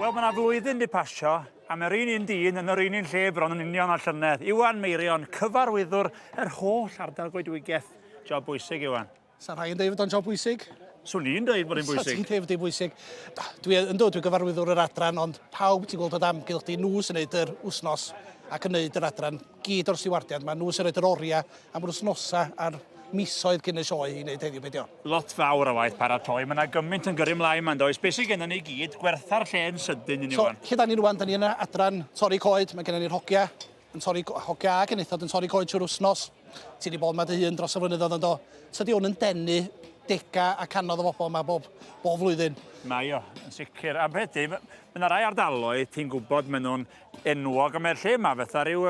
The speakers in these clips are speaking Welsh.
Wel, mae yna flwyddyn di pasio, a mae'r un dyn yn yr un lle bron yn union ar llynedd. Iwan Meirion, cyfarwyddwr yr holl ardal Goedwigaeth. Job bwysig, Iwan. Sa'n rhai yn dweud bod o'n job bwysig? Swn i'n dweud bod hi'n bwysig. Sa'n ti'n dweud bwysig? Dwi'n gyfarwyddwr yr adran, ond pawb ti'n gweld o amgylch di nhw sy'n neud yr wsnos ac yn neud yr adran gyd o'r stiwardiad. Mae nhw sy'n neud yr oriau am yr wsnosa a'r misoedd cyn y sioe i wneud heddiw beth yw. Lot fawr o waith paratoi. Mae yna gymaint yn gyrru mlaen ma'n does. Beth sydd gennym ni gyd, gwertha'r lle'n sydyn yn Iwan. Lle da ni rwan, da ni yn y adran torri coed. Mae gennym ni'r hogia, yn torri hogia ac yn eithod yn torri coed trwy'r wsnos. Ti wedi bod yma dy hun dros y flynyddoedd yn do. Tydi hwn yn denu dega a canodd o bobl yma bob flwyddyn. Mae o, yn sicr. A beth di, mae yna rai ardaloedd, ti'n gwybod, maen nhw'n enwog, a mae'r lle yma fatha rhyw,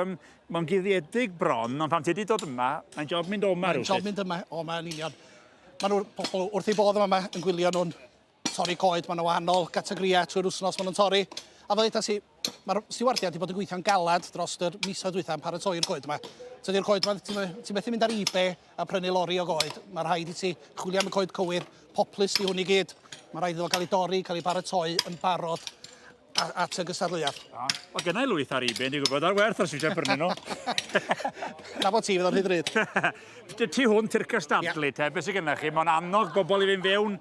mae'n guddiedig bron, ond pan ti wedi dod yma, mae'n job mynd yma rhywbeth. Job mynd yma, o mae'n union. Mae nhw'r pobl wrth i bodd yma yn gwylio nhw'n torri coed, mae nhw wahanol gategria trwy'r wsnos maen nhw'n torri. A fel eita si, mae'r stiwardiad wedi bod yn gweithio'n galad dros yr misoedd dwytha yn paratoi'r coed yma. Tydi'r coed yma, ti'n methu mynd ar eBay a prynu lori o goed. Mae rhaid i ti chwilio am y coed cywir, poplus di hwn i gyd. Mae rhaid iddo cael ei dorri, cael ei paratoi yn barod at y gystadleuaeth. O, gennau lwyth ar eBay, ni'n gwybod ar werth os eisiau prynu nhw. Na bod ti fydd o'n hydryd. Ti hwn tir cystadlu, te, beth sydd gennych chi? Mae'n annog bobl i fynd fewn.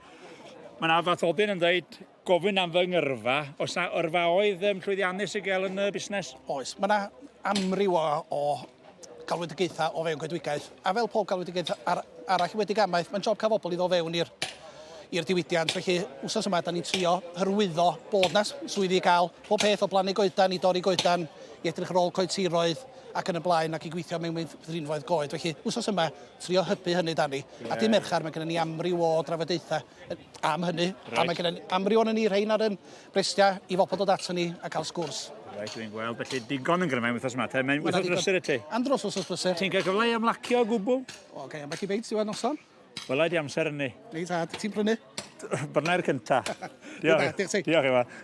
Mae'n afathodyn yn dweud gofyn am fy ngyrfa. Os na yrfa oedd llwyddiannus i gael yn y busnes? Oes. Mae yna amryw o galwedigaethau o fewn Goedwigaeth. A fel pob galwedigaeth arall wedi gamaeth, mae'n job cael bobl i ddod fewn i'r diwydiant. Felly, wsos yma, da ni'n trio hyrwyddo bod na swyddi i gael pob peth o blannu goedan, i dorri goedan, i edrych ar ôl coed tiroedd ac yn y blaen ac i gweithio mewn ddrinfoedd goed. Felly, wsos yma, trio hybu hynny da ni. A dim merchar, mae gennym ni amryw o drafodaethau am hynny. A mae gennym ni amryw o'n ni rhain ar yn brestia i fobl dod ato ni a cael sgwrs. Reit, dwi'n gweld, felly digon yn gryfau wythnos yma, te. Mae'n wythnos brysur y ti? Andros wythnos brysur. Ti'n cael gyfle i ymlacio o gwbl? Oce, ambell i beit diwedd noson. Wela di amser yn ni. Neis tad, ti'n prynu? Byrnau'r cynta. Diolch. Diolch ti. Diolch, Iwan.